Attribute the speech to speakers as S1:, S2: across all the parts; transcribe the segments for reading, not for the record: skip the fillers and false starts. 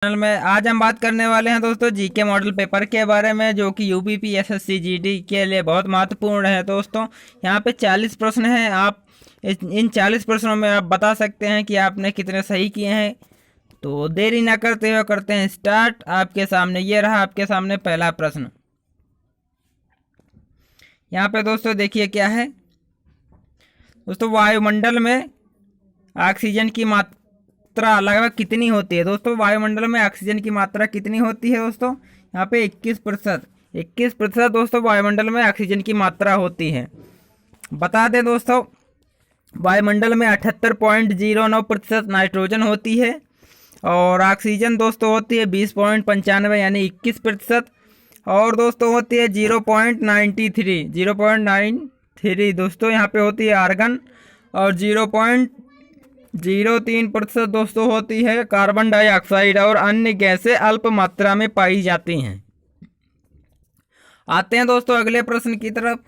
S1: Channel में आज हम बात करने वाले हैं दोस्तों जीके मॉडल पेपर के बारे में, जो कि यूपीपी एसएससी जीडी के लिए बहुत महत्वपूर्ण है। दोस्तों यहाँ पे 40 प्रश्न हैं। आप इन 40 प्रश्नों में आप बता सकते हैं कि आपने कितने सही किए हैं। तो देरी ना करते हुए करते हैं स्टार्ट। आपके सामने ये रहा, आपके सामने पहला प्रश्न। यहाँ पे दोस्तों देखिए क्या है। दोस्तों वायुमंडल में ऑक्सीजन की मात्रा लगभग कितनी होती है। दोस्तों वायुमंडल में ऑक्सीजन की मात्रा कितनी होती है दोस्तों, यहाँ पे 21% दोस्तों वायुमंडल में ऑक्सीजन की मात्रा होती है। बता दें दोस्तों, वायुमंडल में 78.09% नाइट्रोजन होती है और ऑक्सीजन दोस्तों होती है 20.95 यानी 21%। और दोस्तों होती है 0.93 दोस्तों यहाँ पे होती है आर्गन। और 0.03% दोस्तों होती है कार्बन डाइऑक्साइड और अन्य गैसें अल्प मात्रा में पाई जाती हैं। आते हैं दोस्तों अगले प्रश्न की तरफ।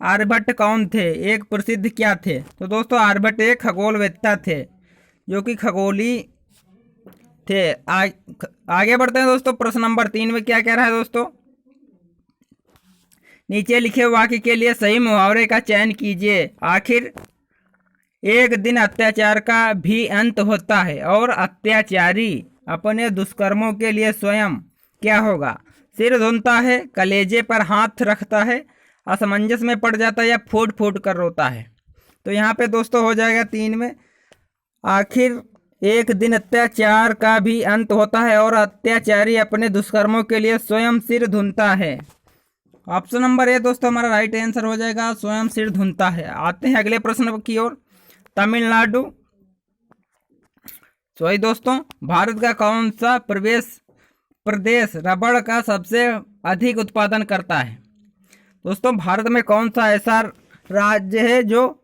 S1: आर्यभट्ट कौन थे, एक प्रसिद्ध क्या थे। तो दोस्तों आर्यभट्ट एक खगोलवेत्ता थे जो कि खगोली थे। आगे बढ़ते हैं दोस्तों। प्रश्न नंबर 3 में क्या कह रहा है दोस्तों, नीचे लिखे वाक्य के लिए सही मुहावरे का चयन कीजिए। आखिर एक दिन अत्याचार का भी अंत होता है और अत्याचारी अपने दुष्कर्मों के लिए स्वयं क्या होगा, सिर धुनता है, कलेजे पर हाथ रखता है, असमंजस में पड़ जाता है या फूट फूट कर रोता है। तो यहाँ पे दोस्तों हो जाएगा 3 में, आखिर एक दिन अत्याचार का भी अंत होता है और अत्याचारी अपने दुष्कर्मों के लिए स्वयं सिर धुनता है। ऑप्शन नंबर ए दोस्तों हमारा राइट आंसर हो जाएगा, स्वयं सिर धुनता है। आते हैं अगले प्रश्न की ओर। तमिलनाडु दोस्तों भारत का कौन सा प्रदेश रबड़ का सबसे अधिक उत्पादन करता है। दोस्तों भारत में कौन सा ऐसा राज्य है जो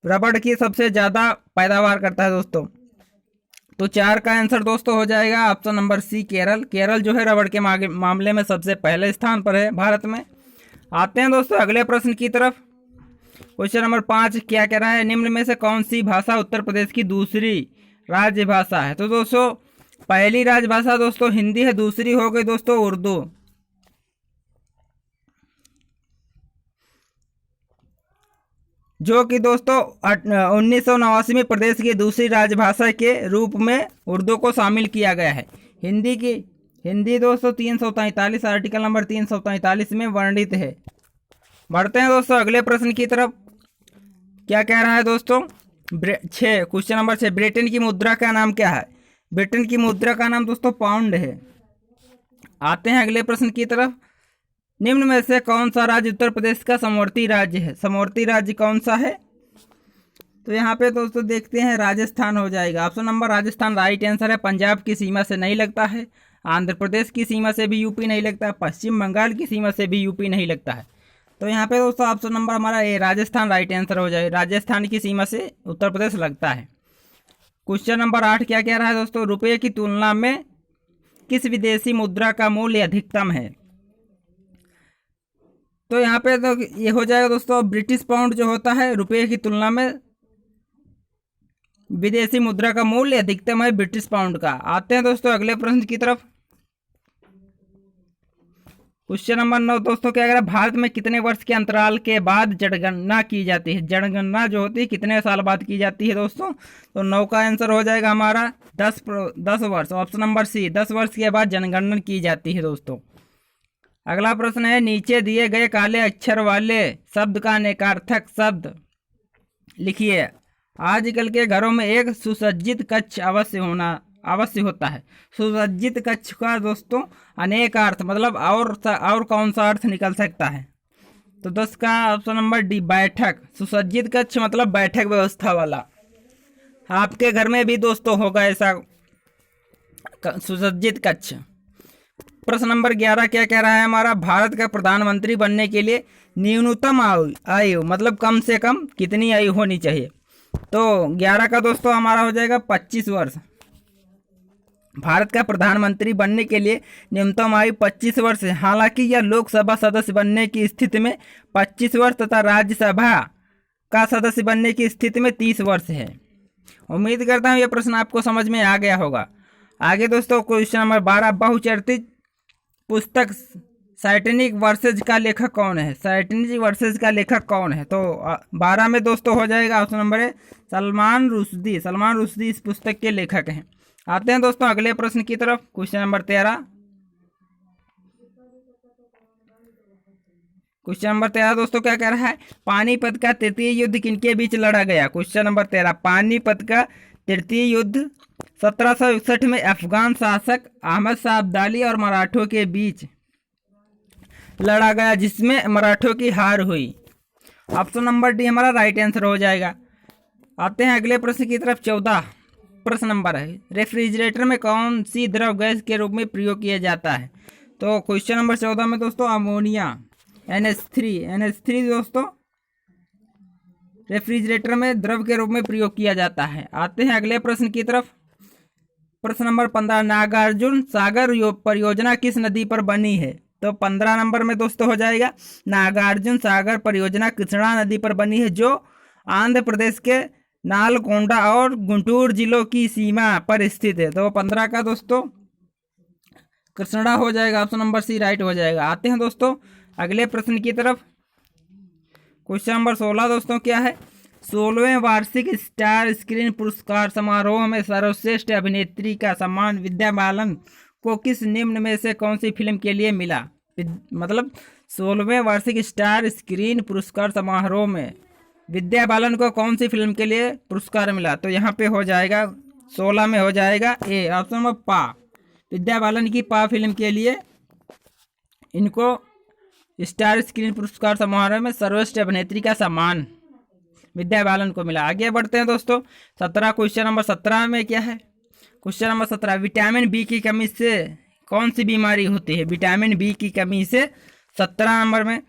S1: रबड़ की सबसे ज़्यादा पैदावार करता है दोस्तों। तो 4 का आंसर दोस्तों हो जाएगा ऑप्शन नंबर सी, केरल जो है रबड़ के मामले में सबसे पहले स्थान पर है भारत में। आते हैं दोस्तों अगले प्रश्न की तरफ। क्वेश्चन नंबर 5 क्या कह रहा है, निम्न में से कौन सी भाषा उत्तर प्रदेश की दूसरी राजभाषा है। तो दोस्तों पहली राजभाषा दोस्तों हिंदी है, दूसरी हो गई दोस्तों उर्दू। जो कि दोस्तों 1989 में प्रदेश की दूसरी राजभाषा के रूप में उर्दू को शामिल किया गया है। हिंदी दोस्तों 343 आर्टिकल नंबर 343 में वर्णित है। बढ़ते हैं दोस्तों अगले प्रश्न की तरफ। क्या कह रहा है दोस्तों, 6 क्वेश्चन नंबर 6, ब्रिटेन की मुद्रा का नाम क्या है। ब्रिटेन की मुद्रा का नाम दोस्तों पाउंड है। आते हैं अगले प्रश्न की तरफ। निम्न में से कौन सा राज्य उत्तर प्रदेश का समवर्ती राज्य है। समवर्ती राज्य कौन सा है। तो यहाँ पे दोस्तों देखते हैं राजस्थान हो जाएगा। Option number Rajasthan right answer है। पंजाब की सीमा से नहीं लगता है, आंध्र प्रदेश की सीमा से भी यूपी नहीं लगता है, पश्चिम बंगाल की सीमा से भी यूपी नहीं लगता है। तो यहाँ पे दोस्तों ऑप्शन नंबर हमारा ए राजस्थान राइट आंसर हो जाएगा। राजस्थान की सीमा से उत्तर प्रदेश लगता है। क्वेश्चन नंबर 8 क्या कह रहा है दोस्तों, रुपये की तुलना में किस विदेशी मुद्रा का मूल्य अधिकतम है। तो यहाँ पे तो ये हो जाएगा दोस्तों ब्रिटिश पाउंड जो होता है, रुपये की तुलना में विदेशी मुद्रा का मूल्य अधिकतम है ब्रिटिश पाउंड का। आते हैं दोस्तों अगले प्रश्न की तरफ। क्वेश्चन नंबर 9 दोस्तों क्या कह रहा है, भारत में कितने वर्ष के अंतराल के बाद जनगणना की जाती है। जनगणना जो होती है कितने साल बाद की जाती है दोस्तों। तो 9 का आंसर हो जाएगा हमारा 10 वर्ष। ऑप्शन नंबर सी, 10 वर्ष के बाद जनगणना की जाती है दोस्तों। अगला प्रश्न है, नीचे दिए गए काले अक्षर वाले शब्द का अनेकार्थक शब्द लिखिए। आजकल के घरों में एक सुसज्जित कक्ष अवश्य होता है। सुसज्जित कक्ष का दोस्तों अनेक अर्थ मतलब और कौन सा अर्थ निकल सकता है। तो 10 का ऑप्शन नंबर डी, बैठक। सुसज्जित कक्ष मतलब बैठक व्यवस्था वाला। आपके घर में भी दोस्तों होगा ऐसा सुसज्जित कक्ष। प्रश्न नंबर 11 क्या कह रहा है हमारा, भारत का प्रधानमंत्री बनने के लिए न्यूनतम आयु मतलब कम से कम कितनी आयु होनी चाहिए। तो 11 का दोस्तों हमारा हो जाएगा 25 वर्ष। भारत का प्रधानमंत्री बनने के लिए न्यूनतम आयु 25 वर्ष है। हालांकि यह लोकसभा सदस्य बनने की स्थिति में 25 वर्ष तथा राज्यसभा का सदस्य बनने की स्थिति में 30 वर्ष है। उम्मीद करता हूँ यह प्रश्न आपको समझ में आ गया होगा। आगे दोस्तों क्वेश्चन नंबर 12, बहुचर्चित पुस्तक टाइटैनिक वर्सेज का लेखक कौन है? टाइटैनिक वर्सेज का लेखक कौन है? तो 12 में दोस्तों हो जाएगा ऑप्शन नंबर है सलमान रुश्दी। सलमान रुश्दी इस पुस्तक के लेखक हैं। आते हैं दोस्तों अगले प्रश्न की तरफ। Question number 13। क्वेश्चन नंबर 13 दोस्तों क्या कह रहा है? पानीपत का तृतीय युद्ध किनके बीच लड़ा गया? क्वेश्चन नंबर 13, पानीपत का तृतीय युद्ध 1761 में अफगान शासक अहमद शाह अब्दाली और मराठों के बीच लड़ा गया, जिसमें मराठों की हार हुई। ऑप्शन नंबर डी हमारा राइट आंसर हो जाएगा। आते हैं अगले प्रश्न की तरफ। 14 प्रश्न नंबर है, रेफ्रिजरेटर में कौन सी द्रव गैस के रूप में प्रयोग किया जाता है? तो क्वेश्चन नंबर 14 में दोस्तों अमोनिया NH3 दोस्तों रेफ्रिजरेटर में द्रव के रूप में प्रयोग किया जाता है। आते हैं अगले प्रश्न की तरफ। प्रश्न नंबर 15, नागार्जुन सागर परियोजना किस नदी पर बनी है? तो 15 नंबर में दोस्तों हो जाएगा नागार्जुन सागर परियोजना कृष्णा नदी पर बनी है, जो आंध्र प्रदेश के नालकोंडा और गुंटूर जिलों की सीमा पर स्थित है। तो 15 का दोस्तों कृष्णा हो जाएगा, ऑप्शन नंबर सी राइट हो जाएगा। आते हैं दोस्तों अगले प्रश्न की तरफ। क्वेश्चन नंबर 16 दोस्तों क्या है? 16वें वार्षिक स्टार स्क्रीन पुरस्कार समारोह में सर्वश्रेष्ठ अभिनेत्री का सम्मान विद्या बालन को किस निम्न में से कौन सी फिल्म के लिए मिला? मतलब 16वें वार्षिक स्टार स्क्रीन पुरस्कार समारोह में विद्या बालन को कौन सी फिल्म के लिए पुरस्कार मिला? तो यहाँ पे हो जाएगा 16 में हो जाएगा ए, ऑप्शन नंबर पा। विद्या बालन की पा फिल्म के लिए इनको स्टार स्क्रीन पुरस्कार समारोह में सर्वश्रेष्ठ अभिनेत्री का सम्मान विद्या बालन को मिला। आगे बढ़ते हैं दोस्तों 17 क्वेश्चन नंबर 17 में क्या है? क्वेश्चन नंबर 17, विटामिन बी की कमी से कौन सी बीमारी होती है? विटामिन बी की कमी से 17 नंबर में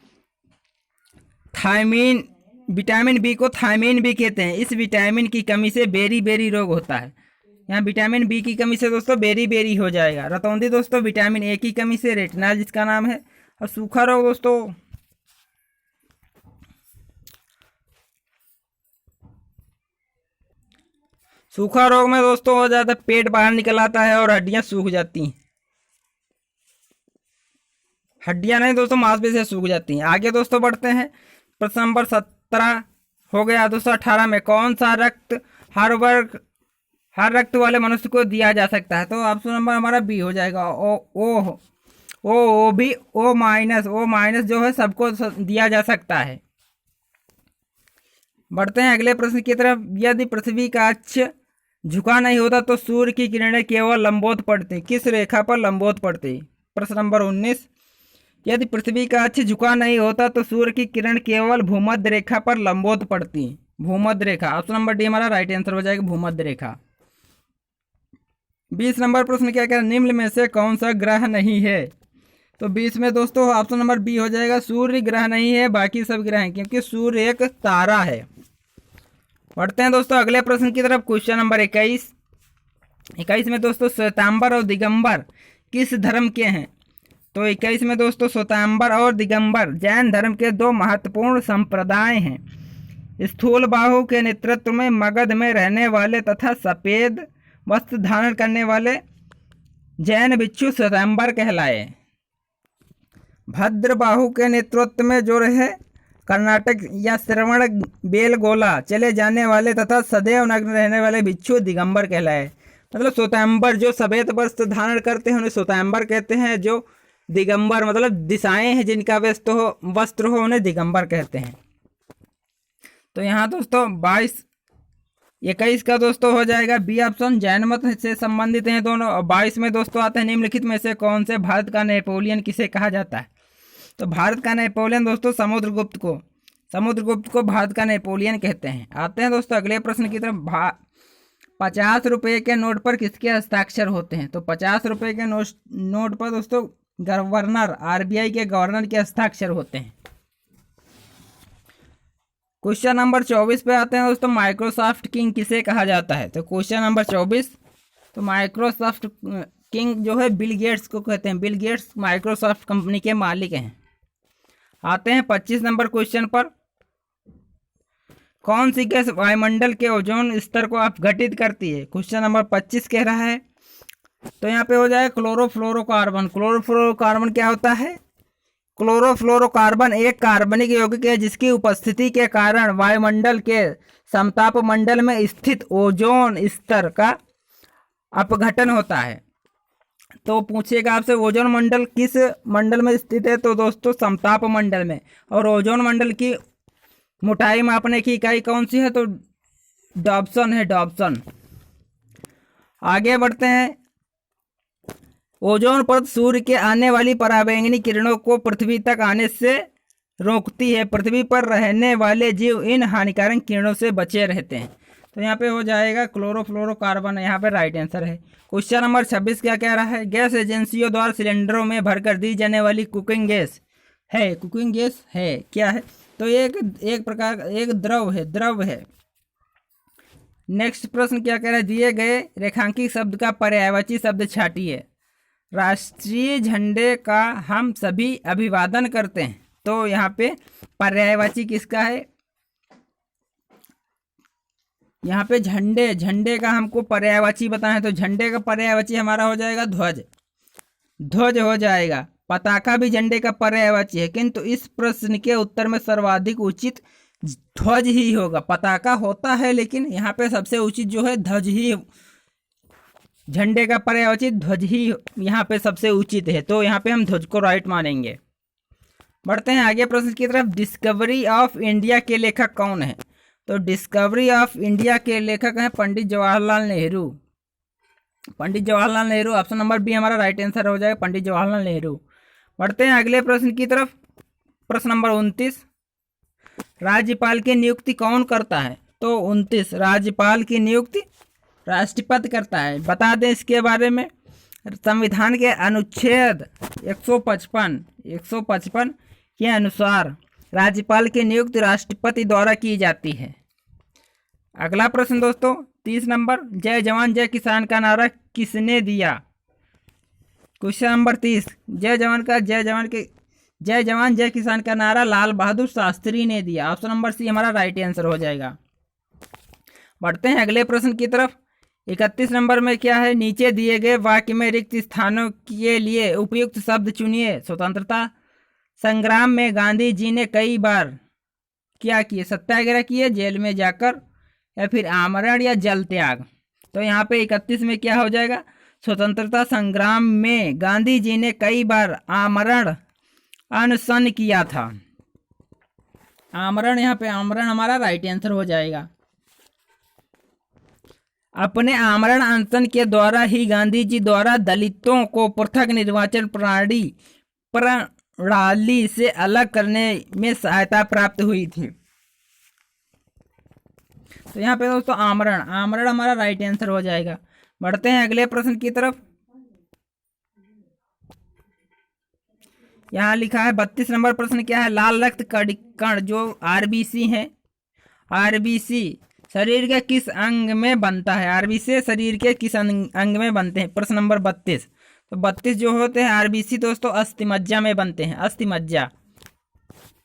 S1: थायमीन, विटामिन बी को थायमीन भी कहते हैं। इस विटामिन की कमी से बेरी बेरी रोग होता है। यहाँ विटामिन बी की कमी से दोस्तों बेरी बेरी हो जाएगा। रतौंधी दोस्तों विटामिन ए की कमी से रेटिना जिसका नाम है। और सूखा रोग दोस्तों सूखा रोग में दोस्तों हो जाता है पेट बाहर निकल आता है और हड्डियां सूख जाती हैं। हड्डियां नहीं दोस्तों मांसपेशियां सूख जाती हैं। आगे दोस्तों बढ़ते हैं। प्रश्न नंबर 17 हो गया दोस्तों। 18 में कौन सा रक्त हर रक्त वाले मनुष्य को दिया जा सकता है? तो ऑप्शन नंबर हमारा बी हो जाएगा ओ माइनस जो है सबको दिया जा सकता है। बढ़ते हैं अगले प्रश्न की तरफ। यदि पृथ्वी का अक्ष झुका नहीं होता तो सूर्य की किरणें केवल लंबवत पड़ती, किस रेखा पर लंबवत पड़ती? प्रश्न नंबर 19, यदि पृथ्वी का अक्ष झुका नहीं होता तो सूर्य की किरण केवल भूमध्य रेखा पर लंबवत पड़ती। भूमध्य रेखा, ऑप्शन नंबर डी हमारा राइट आंसर हो जाएगा, भूमध्य रेखा। 20 नंबर प्रश्न क्या कह रहा है? निम्न में से कौन सा ग्रह नहीं है? तो 20 में दोस्तों ऑप्शन नंबर बी हो जाएगा, सूर्य ग्रह नहीं है, बाकी सब ग्रह हैं, क्योंकि सूर्य एक तारा है। बढ़ते हैं दोस्तों अगले प्रश्न की तरफ। क्वेश्चन नंबर 21 में दोस्तों श्वेतांबर और दिगंबर किस धर्म के हैं? तो 21 में दोस्तों श्वेतांबर और दिगंबर जैन धर्म के दो महत्वपूर्ण संप्रदाय हैं। स्थूल बाहु के नेतृत्व में मगध में रहने वाले तथा सफेद वस्त्र धारण करने वाले जैन भिक्षु श्वेतांबर कहलाए। भद्रबाहु के नेतृत्व में जो रहे कर्नाटक या श्रवण बेलगोला चले जाने वाले तथा सदैव नग्न रहने वाले भिक्षु दिगंबर कहलाए। मतलब श्वेतांबर जो सफेद वस्त्र धारण करते हैं उन्हें श्वेतांबर कहते हैं, जो दिगंबर मतलब दिशाएं हैं जिनका वस्त्र हो उन्हें दिगंबर कहते हैं। तो यहाँ दोस्तों 21 का दोस्तों हो जाएगा बी ऑप्शन, जैन मत से संबंधित हैं दोनों। और 22 में दोस्तों आते हैं निम्नलिखित में से कौन से भारत का नेपोलियन किसे कहा जाता है? तो भारत का नेपोलियन दोस्तों समुद्रगुप्त को भारत का नेपोलियन कहते हैं। आते हैं दोस्तों अगले प्रश्न की तरफ। 50 रुपये के नोट पर किसके हस्ताक्षर होते हैं? तो 50 रुपये के नोट पर दोस्तों गवर्नर, आरबीआई के गवर्नर के हस्ताक्षर होते हैं। क्वेश्चन नंबर 24 पे आते हैं दोस्तों। माइक्रोसॉफ्ट किंग किसे कहा जाता है? तो क्वेश्चन नंबर 24, तो माइक्रोसॉफ्ट किंग जो है बिल गेट्स को कहते हैं। बिल गेट्स माइक्रोसॉफ्ट कंपनी के मालिक हैं। आते हैं 25 नंबर क्वेश्चन पर। कौन सी गैस वायुमंडल के ओजोन स्तर को अपघटित करती है? क्वेश्चन नंबर 25 कह रहा है तो यहाँ पे हो जाए क्लोरोफ्लोरोकार्बन। क्लोरोफ्लोरोकार्बन क्या होता है? क्लोरोफ्लोरोकार्बन एक कार्बनिक यौगिक है जिसकी उपस्थिति के कारण वायुमंडल के समताप मंडल में स्थित ओजोन स्तर का अपघटन होता है। तो पूछिएगा आपसे ओजोन मंडल किस मंडल में स्थित है? तो दोस्तों समताप मंडल में। और ओजोन मंडल की मोटाई मापने की इकाई कौन सी है? तो डॉप्सन है, डॉप्सन। आगे बढ़ते हैं। ओजोन परत सूर्य के आने वाली पराबैंगनी किरणों को पृथ्वी तक आने से रोकती है। पृथ्वी पर रहने वाले जीव इन हानिकारक किरणों से बचे रहते हैं। तो यहाँ पे हो जाएगा क्लोरोफ्लोरोकार्बन, यहाँ पे राइट आंसर है। क्वेश्चन नंबर 26 क्या कह रहा है? गैस एजेंसियों द्वारा सिलेंडरों में भरकर दी जाने वाली कुकिंग गैस है, कुकिंग गैस है क्या है? तो एक प्रकार एक द्रव है। नेक्स्ट प्रश्न क्या कह रहा है? दिए गए रेखांकित शब्द का पर्यायवाची शब्द छाटिए। राष्ट्रीय झंडे का हम सभी अभिवादन करते हैं। तो यहाँ पे पर्यायवाची किसका है? यहाँ पे झंडे का हमको पर्यायवाची बताना है। तो झंडे का पर्यायवाची हमारा हो जाएगा ध्वज हो जाएगा। पताका भी झंडे का पर्यायवाची है, किंतु इस प्रश्न के उत्तर में सर्वाधिक उचित ध्वज ही होगा। पताका होता है लेकिन यहाँ पे सबसे उचित जो है ध्वज ही, झंडे का पर्यायवाची ध्वज ही यहाँ पे सबसे उचित है। तो यहाँ पे हम ध्वज को राइट मानेंगे। बढ़ते हैं आगे प्रश्न की तरफ। डिस्कवरी ऑफ इंडिया के लेखक कौन है? तो डिस्कवरी ऑफ इंडिया के लेखक हैं Pandit Jawaharlal Nehru. Pandit Jawaharlal Nehru, option number B हमारा राइट आंसर हो जाएगा, पंडित जवाहरलाल नेहरू। बढ़ते हैं अगले प्रश्न की तरफ। प्रश्न नंबर 29, राज्यपाल की नियुक्ति कौन करता है? तो 29, राज्यपाल की नियुक्ति राष्ट्रपति करता है। बता दें इसके बारे में। संविधान के अनुच्छेद 155 के अनुसार राज्यपाल की नियुक्ति राष्ट्रपति द्वारा की जाती है। अगला प्रश्न दोस्तों 30 नंबर, जय जवान जय किसान का नारा किसने दिया? क्वेश्चन नंबर 30, जय जवान जय किसान का नारा लाल बहादुर शास्त्री ने दिया। ऑप्शन नंबर सी हमारा राइट आंसर हो जाएगा। बढ़ते हैं अगले प्रश्न की तरफ। 31 नंबर में क्या है? नीचे दिए गए वाक्य में रिक्त स्थानों के लिए उपयुक्त शब्द चुनिए। स्वतंत्रता संग्राम में गांधी जी ने कई बार क्या किए? सत्याग्रह किए, जेल में जाकर, या फिर आमरण या जल त्याग। तो यहाँ पे 31 में क्या हो जाएगा? स्वतंत्रता संग्राम में गांधी जी ने कई बार आमरण अनशन किया था। आमरण, यहाँ पे आमरण हमारा राइट आंसर हो जाएगा। अपने आमरण अनशन के द्वारा ही गांधी जी द्वारा दलितों को पृथक निर्वाचन प्रणाली से अलग करने में सहायता प्राप्त हुई थी। तो यहाँ पे दोस्तों आमरण हमारा राइट आंसर हो जाएगा। बढ़ते हैं अगले प्रश्न की तरफ। यहाँ लिखा है 32 नंबर प्रश्न क्या है? लाल रक्त कण जो आरबीसी है, आरबीसी शरीर के किस अंग में बनता है? आरबीसी शरीर के किस अंग में बनते हैं? प्रश्न नंबर 32। तो 32 जो होते हैं आरबीसी दोस्तों अस्थिमज्जा में बनते हैं, अस्थिमज्जा।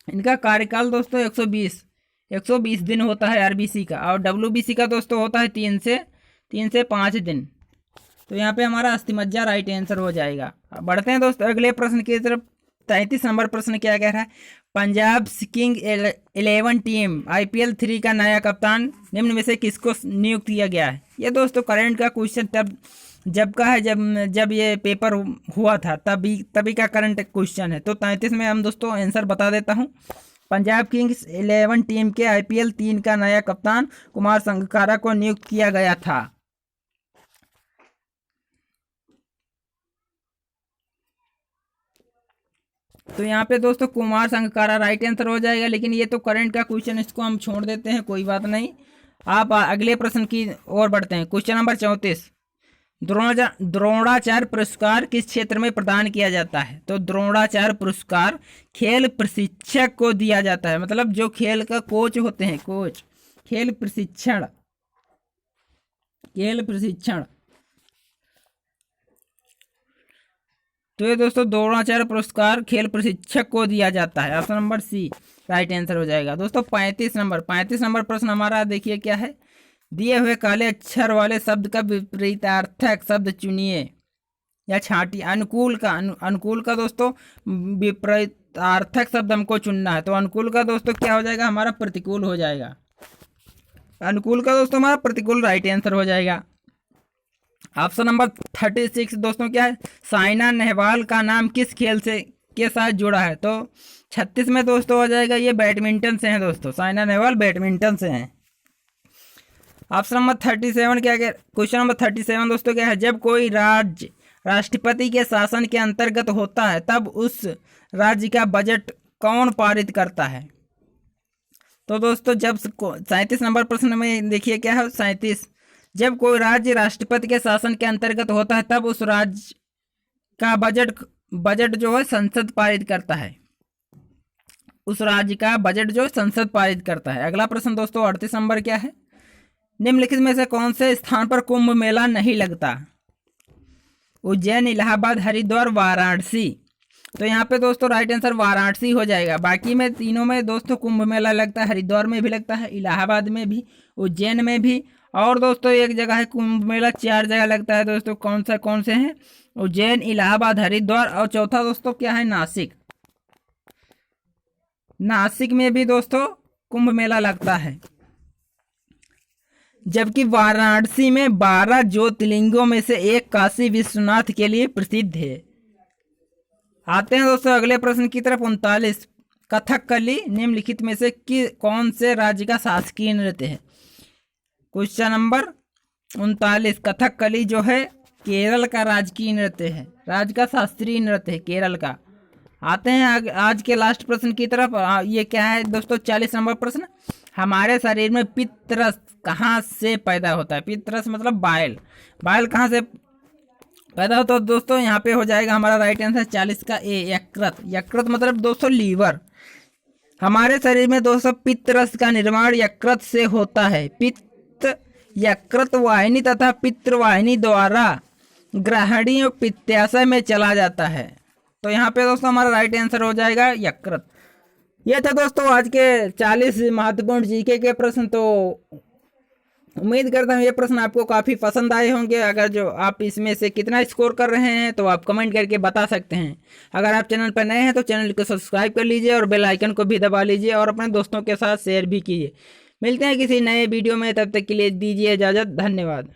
S1: इनका कार्यकाल दोस्तों 120 दिन होता है आरबीसी का, और डब्ल्यूबीसी का दोस्तों होता है 3 से 5 दिन। तो यहाँ पे हमारा अस्थिमज्जा राइट आंसर हो जाएगा। बढ़ते हैं दोस्तों अगले प्रश्न की तरफ। 33 नंबर प्रश्न क्या कह रहा है? पंजाब किंग्स 11 टीम IPL 3 का नया कप्तान निम्न में से किसको नियुक्त किया गया है? ये दोस्तों करंट का क्वेश्चन जब का है, जब ये पेपर हुआ था तभी का करंट क्वेश्चन है। तो 33 में हम दोस्तों आंसर बता देता हूँ। पंजाब किंग्स 11 टीम के IPL 3 का नया कप्तान कुमार संगकारा को नियुक्त किया गया था। तो यहाँ पे दोस्तों कुमार संगकारा राइट आंसर हो जाएगा, लेकिन ये तो करंट का क्वेश्चन, इसको हम छोड़ देते हैं, कोई बात नहीं। आप अगले प्रश्न की ओर बढ़ते हैं। क्वेश्चन नंबर 34, द्रोणाचार्य पुरस्कार किस क्षेत्र में प्रदान किया जाता है? तो द्रोणाचार्य पुरस्कार खेल प्रशिक्षक को दिया जाता है, मतलब जो खेल का कोच होते हैं, कोच, खेल प्रशिक्षण। तो ये दोस्तों द्रोणाचार्य पुरस्कार खेल प्रशिक्षक को दिया जाता है। Option number C right answer हो जाएगा। दोस्तों 35 नंबर प्रश्न हमारा देखिए क्या है? दिए हुए काले अक्षर वाले शब्द का विपरीतार्थक शब्द चुनिए। या छांटी। अनुकूल का अनुकूल का दोस्तों विपरीतार्थक शब्द हमको चुनना है, तो अनुकूल का दोस्तों क्या हो जाएगा हमारा? प्रतिकूल हो जाएगा। अनुकूल का दोस्तों हमारा प्रतिकूल राइट आंसर हो जाएगा। ऑप्शन नंबर 36 दोस्तों क्या है? साइना नेहवाल का नाम किस खेल से के साथ जुड़ा है? तो 36 में दोस्तों हो जाएगा ये बैडमिंटन से हैं दोस्तों, साइना नेहवाल बैडमिंटन से हैं। ऑप्शन नंबर 37 क्या है? क्वेश्चन नंबर 37 दोस्तों क्या है? जब कोई राज्य राष्ट्रपति के शासन के अंतर्गत होता है तब उस राज्य का बजट कौन पारित करता है? तो दोस्तों जब 37 नंबर प्रश्न में देखिए क्या है? 37, जब कोई राज्य राष्ट्रपति के शासन के अंतर्गत होता है तब उस राज्य का बजट जो है संसद पारित करता है। उस राज्य का बजट जो है संसद पारित करता है। अगला प्रश्न दोस्तों 38 नंबर क्या है? निम्नलिखित में से कौन से स्थान पर कुंभ मेला नहीं लगता? उज्जैन, इलाहाबाद, हरिद्वार, वाराणसी। तो यहाँ पे दोस्तों राइट आंसर वाराणसी हो जाएगा। बाकी में तीनों में दोस्तों कुंभ मेला लगता है, हरिद्वार में भी लगता है, इलाहाबाद में भी, उज्जैन में भी, और दोस्तों एक जगह है कुंभ मेला, 4 जगह लगता है दोस्तों। कौन से हैं? उज्जैन, इलाहाबाद, हरिद्वार, और चौथा दोस्तों क्या है? नासिक। नासिक में भी दोस्तों कुंभ मेला लगता है। जबकि वाराणसी में 12 ज्योतिर्लिंगों में से एक काशी विश्वनाथ के लिए प्रसिद्ध है। आते हैं दोस्तों अगले प्रश्न की तरफ। 39, कथकली निम्नलिखित में से कौन से राज्य का शासकीय नृत्य है? क्वेश्चन नंबर 39, कथकली जो है केरल का राजकीय नृत्य है, राज्य का शास्त्रीय नृत्य है केरल का। आते हैं आज के लास्ट प्रश्न की तरफ। ये क्या है दोस्तों? 40 नंबर प्रश्न। हमारे शरीर में पित्तरस कहाँ से पैदा होता है? पित्तरस मतलब बाइल। बाइल कहाँ से पैदा होता है दोस्तों? यहाँ पे हो जाएगा हमारा राइट आंसर 40 का ए, यकृत। यकृत मतलब दोस्तों लीवर। हमारे शरीर में दोस्तों पित्तरस का निर्माण यकृत से होता है। पित्त यकृत वाहिनी तथा पित्तवाहिनी द्वारा ग्रहणी और पित्ताशय में चला जाता है। तो यहाँ पे दोस्तों हमारा राइट आंसर हो जाएगा यकृत। ये था दोस्तों आज के 40 महत्वपूर्ण जीके के प्रश्न। तो उम्मीद करता हूँ ये प्रश्न आपको काफ़ी पसंद आए होंगे। अगर जो आप इसमें से कितना स्कोर कर रहे हैं तो आप कमेंट करके बता सकते हैं। अगर आप चैनल पर नए हैं तो चैनल को सब्सक्राइब कर लीजिए और बेल आइकन को भी दबा लीजिए और अपने दोस्तों के साथ शेयर भी कीजिए। मिलते हैं किसी नए वीडियो में, तब तक के लिए दीजिए इजाज़त। धन्यवाद।